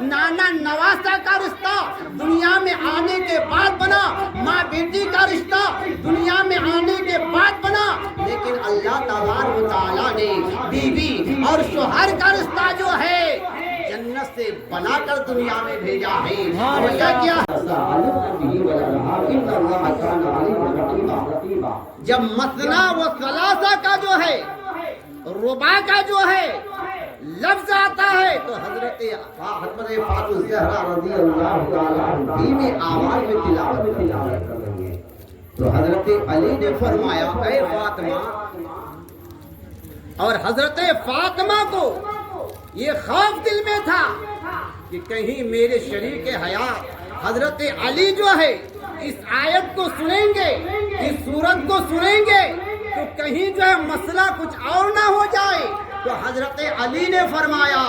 नाना नवासा का रिश्ता दुनिया में आने के बाद बना, माँ बेटी का रिश्ता दुनिया में आने के बाद बना, लेकिन अल्लाह तबारक व तआला ने बीवी और शौहर का रिश्ता जो है जन्नत से बनाकर दुनिया में भेजा है। वजह क्या? जब मसना व सलासा का जो है, रुबा का जो है लफ्ज आता है तो हजरत फातिमा ज़हरा रज़ी अल्लाह तआला धीमी आवाज में तिलावत कर रही है। तो हजरत अली ने फरमाया, ऐ फातिमा, और हजरत फातिमा को ये खौफ दिल में था कि कहीं मेरे शरीक हयात हजरत अली जो है इस आयत को सुनेंगे, इस सूरत को सुनेंगे तो कहीं जो है मसला कुछ और ना हो जाए। तो हजरत अली ने फरमाया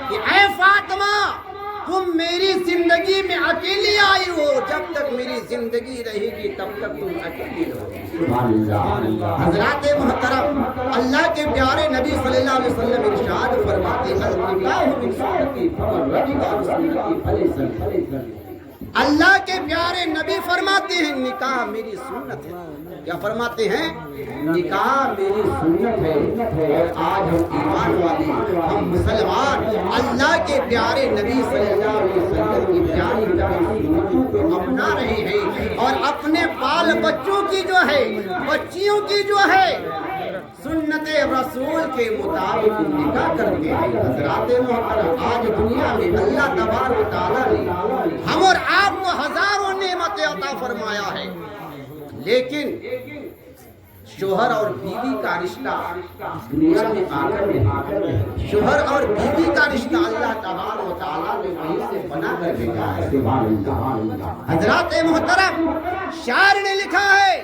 कि ऐ फातिमा, तुम मेरी जिंदगी में अकेली आई हो, जब तक मेरी जिंदगी रहेगी तब तक तुम अकेली रहोगी। हजरात मोहतरम, अल्लाह के प्यारे नबी सल्लल्लाहु अलैहि वसल्लम इरशाद फरमाते हैं, अल्लाह के प्यारे नबी फरमाते हैं निकाह मेरी सुन्नत है। क्या फरमाते हैं? निकाह मेरी सुन्नत है। और आज हम ईमान वाले, हम मुसलमान अल्लाह के प्यारे नबी सल्लल्लाहु अलैहि वसल्लम की प्यारी प्यारी सुन्नतों को अपना रहे हैं और अपने बाल बच्चों की जो है, बच्चियों की जो है सुन्नत रसूल के मुताबिक निकाह करते हैं। हज़रात मोहतरम, आज दुनिया में अल्लाह तबारक व तआला ने हम और आपको हजारों नेमतें अता फरमाया है, लेकिन शोहर और बीवी का रिश्ता दुनिया में आकर शोहर और बीवी का रिश्ता अल्लाह तबारक व तआला ने वहीं से बना कर भेजा है। हज़रात मोहतरम, शायर ने लिखा है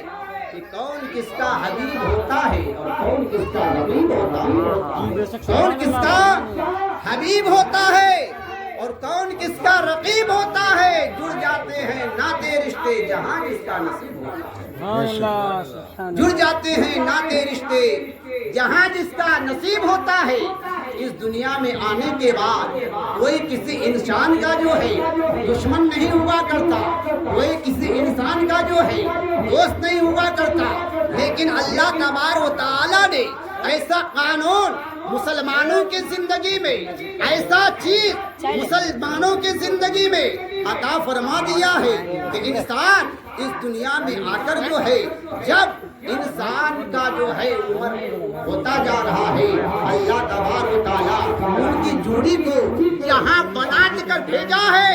कि कौन किसका हबीब होता है और कौन किसका रकीब होता है। कौन किसका हबीब होता है और कौन किसका रकीब होता है। जुड़ जाते हैं नाते रिश्ते जहां जिसका नसीब होता है। जुड़ जाते हैं नाते रिश्ते जहां जिसका नसीब होता है। इस दुनिया में आने के बाद कोई किसी इंसान का जो है दुश्मन नहीं हुआ करता, कोई किसी इंसान का जो है दोस्त नहीं हुआ करता, लेकिन अल्लाह तबारक व तआला ने ऐसा कानून मुसलमानों की जिंदगी में, ऐसा चीज मुसलमानों की जिंदगी में अता फरमा दिया है कि इंसान इस दुनिया में आकर जो है, जब इंसान का जो है उम्र होता जा रहा है, अल्लाह तबारक व तआला उनकी जोड़ी को यहाँ बना कर भेजा है।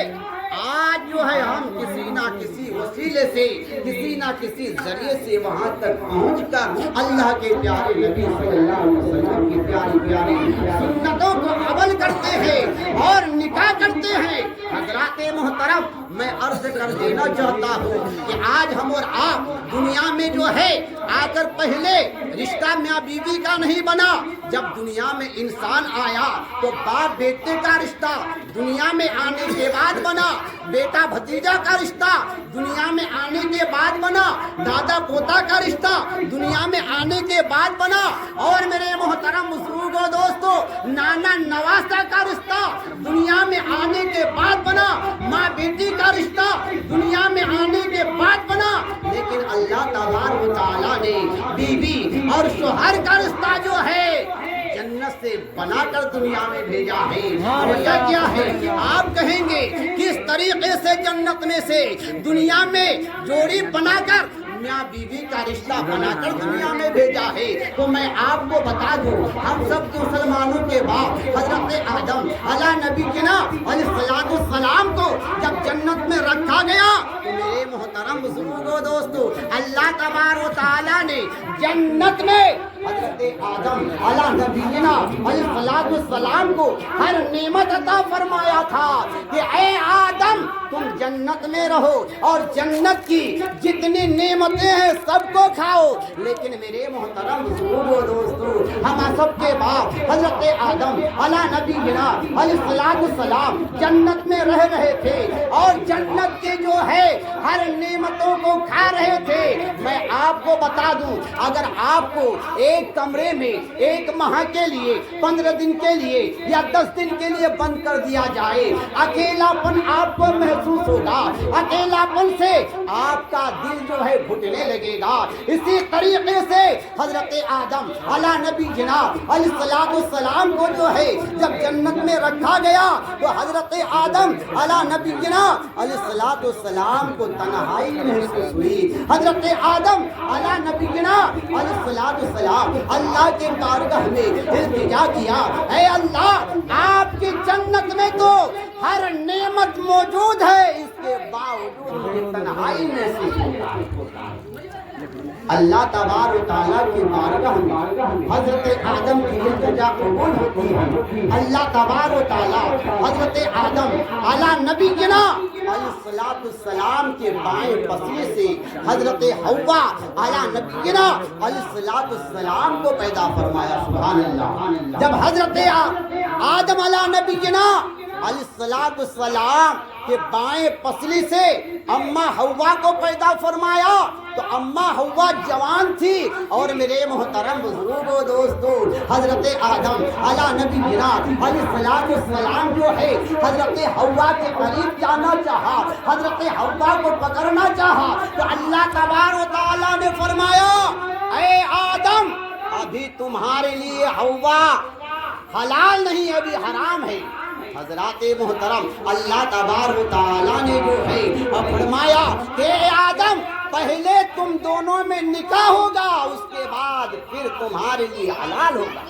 आज जो है हम किसी ना किसी वसीले से, किसी ना किसी जरिए से वहां तक पहुंचकर अल्लाह के प्यारे नबी सल्लल्लाहु अलैहि वसल्लम की प्यारी प्यारी सुन्नतों को अमल करते हैं और निकाह करते हैं। हज़रात मोहतरम, मैं अर्ज कर देना चाहता हूँ कि आज हम और आप दुनिया में जो है आकर पहले रिश्ता मियाँ बीवी का नहीं बना। जब दुनिया में इंसान आया तो बाप बेटे का रिश्ता दुनिया में आने के बाद बना, बेटा भतीजा का रिश्ता दुनिया में आने के बाद बना, दादा पोता का रिश्ता दुनिया में आने के बाद बना, और मेरे मोहतरम बुजुर्गों दोस्तों, नाना नवासा का रिश्ता दुनिया में आने के बाद बना, माँ बेटी का रिश्ता दुनिया में आने के बाद बना, लेकिन अल्लाह तबारक व तआला ने बीवी और शौहर का रिश्ता जो है जन्नत से बनाकर दुनिया में भेजा है। वजह क्या है? आप कहेंगे किस तरीके से जन्नत में से दुनिया में जोड़ी बनाकर मियाँ बीवी का रिश्ता बनाकर दुनिया में भेजा है। तो मैं आपको बता दूं, हम सब मुसलमानों के बाप हजरत आदम अला नबी के ना अलैहिस्सलाम को जब जन्नत में रखा गया तो मेरे मोहतरम बुजुर्गों दोस्तों, अल्लाह तबारक व तआला ने जन्नत में हजरत आदम अला नबी के ना अलैहिस्सलाम को हर नेमत अता फरमाया था कि ऐ आदम, तुम जन्नत में रहो और जन्नत की जितनी नेमतें हैं सबको खाओ। लेकिन मेरे मोहतरम बुजुर्गों दोस्तों, हम सबके बाप हजरत आदम अला नबी अलैहिस्सलाम जन्नत में रह रहे थे और जन्नत के जो है हर नेमतों को खा रहे थे। मैं आपको बता दूं, अगर आपको एक कमरे में एक माह के लिए 15 दिन के लिए या 10 दिन के लिए बंद कर दिया जाए, अकेलापन आपको महसूस होगा, अकेलापन से आपका दिल जो है घुटने लगेगा। इसी तरीके से हजरत आदम अला नबी अलैहिस्सलाम को जो है जब जन्नत में रखा गया तो हजरत आदम अला नबी अलैहिस्सलाम को तन्हाई महसूस हुई। हजरत आदम अला नबी अलैहिस्सलाम अल्लाह के बारगाह में इल्तिजा किया, ऐ अल्लाह आपकी जन्नत में तो हर नेमत मौजूद है, इसके बावजूद मुझे तन्हाई महसूस होता है। अल्लाह तबारक व तआला की बारगाह में हजरत आदम की इल्तिजा कबूल होती है। अल्लाह तबारक व तआला हजरत आदम अला नबी अलैहिस्सलाम के बाएं पसले से हजरत हव्वा अला नबी अलैहिस्सलाम को पैदा फरमाया। सुभान अल्लाह। जब हजरत आदम अला नबी अलैहिस्सलाम के बाएं पसली से अम्मा हव्वा को पैदा फरमाया तो अम्मा हव्वा जवान थी और मेरे मोहतरम बुजुर्गों दोस्तों, हजरत आदम अला नबी अलैहिस्सलाम जो है हजरत हव्वा के करीब जाना चाहा, हजरत हव्वा को पकड़ना चाहा तो अल्लाह तबारक व तआला ने फरमाया, ऐ आदम अभी तुम्हारे लिए हव्वा हलाल नहीं, अभी हराम है। हजरात मोहतरम अल्लाह तबारक व तआला ने जो है फरमाया कि आदम पहले तुम दोनों में निकाह होगा, उसके बाद फिर तुम्हारे लिए हलाल होगा।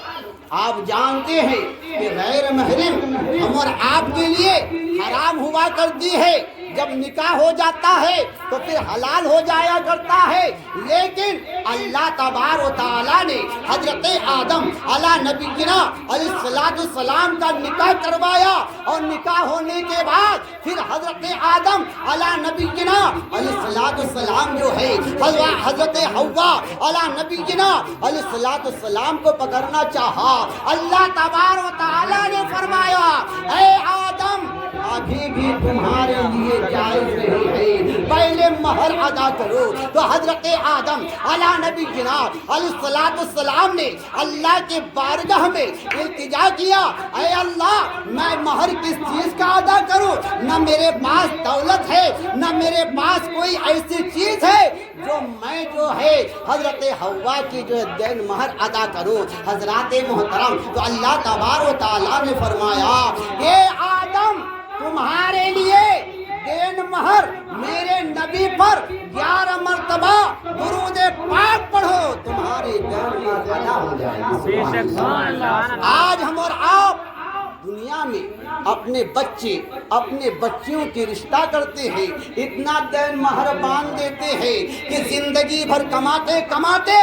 आप जानते हैं कि गैर महरम हम और आपके लिए हराम हुआ करती है, जब निकाह हो जाता है तो फिर हलाल हो जाया करता है। लेकिन अल्लाह तबारक व तआला ने हजरत आदम अला नबी अलैहिस्सलाम का निकाह करवाया और निकाह होने के बाद फिर हजरत आदम अला नबी अलैहिस्सलाम जो है हजरत हव्वा अला नबी अलैहिस्सलाम को पकड़ना चाहा। अल्लाह तबारक व तआला ने फरमाया, ऐ आदम अभी भी तुम्हारे लिए जायज नहीं है, पहले महर अदा करो। तो हजरत आदम अला नबी अलैहिस्सलाम ने अल्लाह के बारगाह में इल्तिजा किया, ऐ अल्लाह मैं महर किस चीज का अदा करूं? न मेरे पास दौलत है, न मेरे पास कोई ऐसी चीज है जो मैं जो है हजरत हव्वा की जो देन महर अदा करूं। हजरात मोहतरम तो अल्लाह तबारक व तआला ने फरमाया, ये आदम तुम्हारे लिए देन महर मेरे नबी पर 11 मरतबा दुरूद पाक पढ़ो, तुम्हारे देन महर अदा हो जाएगा। आज हम और आप दुनिया में अपने बच्चे अपने बच्चियों की रिश्ता करते हैं, इतना देन महर बांध देते हैं कि जिंदगी भर कमाते कमाते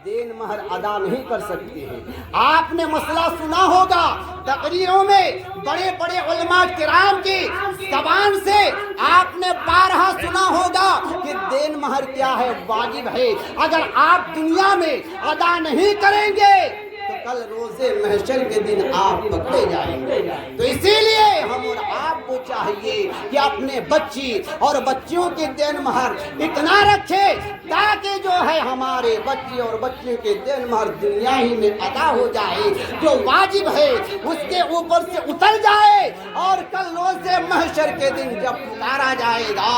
देन महर अदा नहीं कर सकते हैं। आपने मसला सुना होगा तकरीरों में, बड़े बड़े उलमा किराम की ज़बान से आपने बारहा सुना होगा कि देन महर क्या है, वाजिब है। अगर आप दुनिया में अदा नहीं करेंगे तो कल रोजे महशर के दिन आप पकड़े जाएंगे। तो इसीलिए हम और आपको चाहिए कि अपने बच्ची और बच्चियों के देन महर इतना रखे ताकि जो है हमारे बच्ची और बच्चियों के देन महर दुनिया ही में अदा हो जाए, जो वाजिब है उसके ऊपर से उतर जाए और कल रोजे महशर के दिन जब पुकारा जाएगा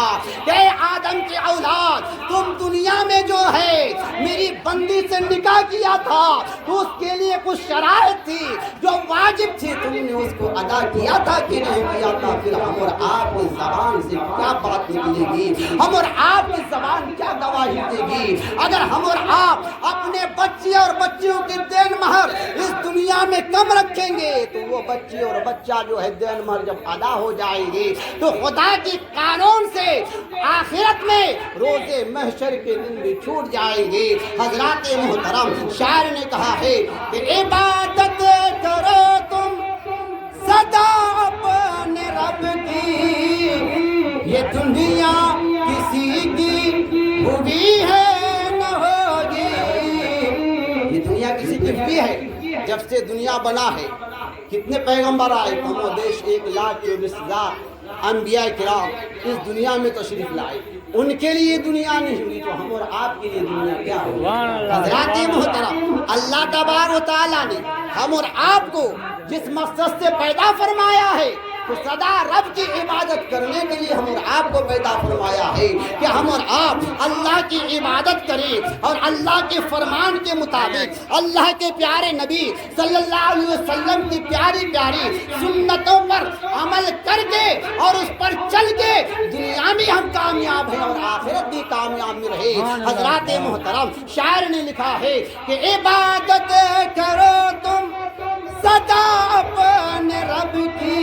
कि आदम की औलाद तुम दुनिया में जो है मेरी बंदी से निकाह किया था तो उसके लिए कुछ शराइत थी जो वाजिब थी, तुमने उसको अदा किया था कि नहीं किया था? फिर हम और आपकी ज़बान से क्या बात निकलेगी, हम और आपकी ज़बान क्या गवाही देगी? अगर हम और आप अपने बच्चे और बच्चियों के देन महर इस दुनिया में कम रखेंगे तो वो बच्ची और बच्चा जो है देन महर जब अदा हो जाएंगे तो खुदा की कानून से आखिरत में रोजे महशर के दिन भी छूट जाएंगे। हजरात मोहतरम शायर ने कहा है कि इबादत करो तुम सदा अपने रब की, ये हुई है न होगी। ये दुनिया किसी की हुई है जब से दुनिया बना है। कितने पैगंबर आए, कमो देश 1,24,000 अंबिया किराम इस दुनिया में तशरीफ लाए। उनके लिए दुनिया नहीं हुई तो हम और आपके लिए दुनिया क्या होगी। हज़रात मोहतरम, अल्लाह तबारक व तआला ने हम और आपको जिस मकसद से पैदा फरमाया है तो सदा रब की इबादत करने के लिए हम और आपको पैदा फरमाया है कि हम और आप अल्लाह की इबादत करें और अल्लाह के फरमान के मुताबिक अल्लाह के प्यारे नबी सल्लल्लाहु अलैहि वसल्लम की प्यारी प्यारी सुन्नतों पर अमल करके और उस पर चल के दुनिया में हम कामयाब हैं और आखिरत भी कामयाब में रहे। हज़रात मोहतरम, शायर ने लिखा है कि इबादत करो तुम सदा अपने रब की,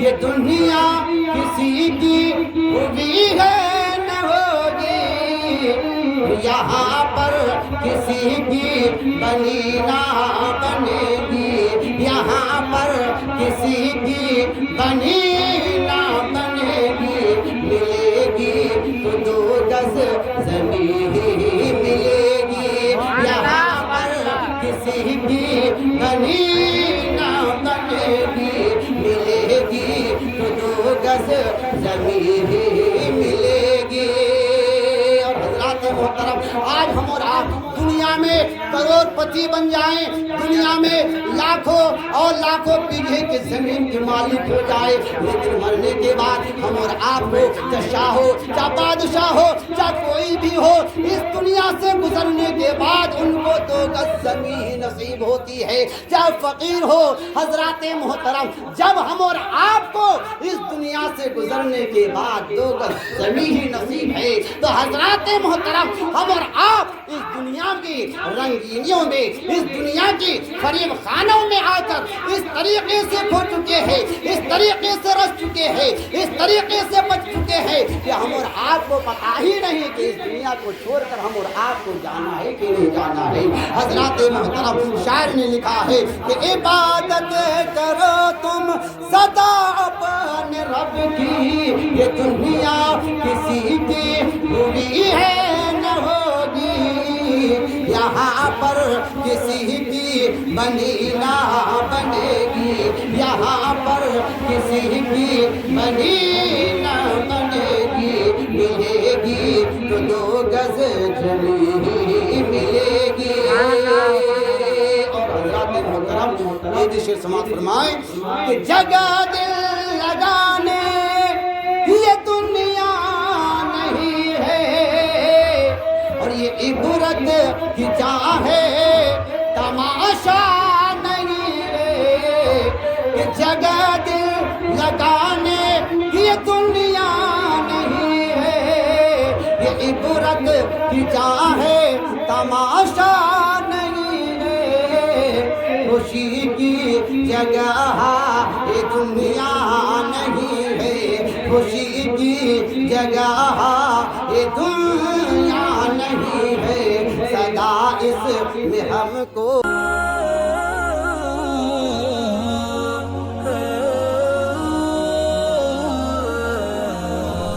ये दुनिया किसी की हुई है न होगी। यहाँ पर किसी की बनी ना बनेगी, यहाँ पर किसी की बनी ना बनेगी। मिलेगी तो 2 गज ज़मीन ही मिलेगी, यहाँ पर किसी की बनी ना बनेगी। मिलेगी तो 2 गज ज़मीन ही मिलेगी। और हज़रात मोहतरम, आज हम और आप दुनिया में करोड़पति बन जाएं, दुनिया में लाखों और लाखों बीघे की जमीन के मालिक हो जाए, लेकिन मरने के बाद हम और आप हो, चाहे शाह हो, चाहे बादशाह हो, चाहे कोई भी हो, इस दुनिया से गुजरने के बाद उनको 2 गज जमीन नसीब होती है, चाहे फकीर हो। हज़रात मोहतरम, जब हम और आपको इस दुनिया से गुजरने के बाद 2 गज जमीन ही नसीब है तो हज़रात मोहतरम, हम और आप इस दुनिया की रंगीनियों में, इस दुनिया की फरीब खानों में आकर इस तरीके से खो चुके हैं, इस तरीके से रस चुके हैं, इस तरीके से बच चुके हैं कि हम और आपको पता ही नहीं कि इस दुनिया को छोड़कर हम और आपको जाना है कि नहीं जाना है। हज़रात मोहतरम, शायर ने लिखा है कि इबादत करो तुम सदा अपने रब की, ये दुनिया किसी की हुई है न होगी। यहाँ पर किसी की बनी ना बनेगी, यहाँ पर किसी की बनी ना बनेगी। मिलेगी तो 2 गज जमीन ही मिलेगी। और हज़रात मोहतरम, ये दिशे समाज फरमाए कि जगह दिल लगाने ये दुनिया नहीं है, और ये इबरत की जगह है, तमाशा नहीं है। कि जगह दिल लगाने ये दुनिया नहीं है, ये इबरत की जगह है, तमाशा नहीं है। खुशी की जगह ये दुनिया नहीं है, खुशी की जगह ये दुनिया नहीं है। सदा इसमें हमको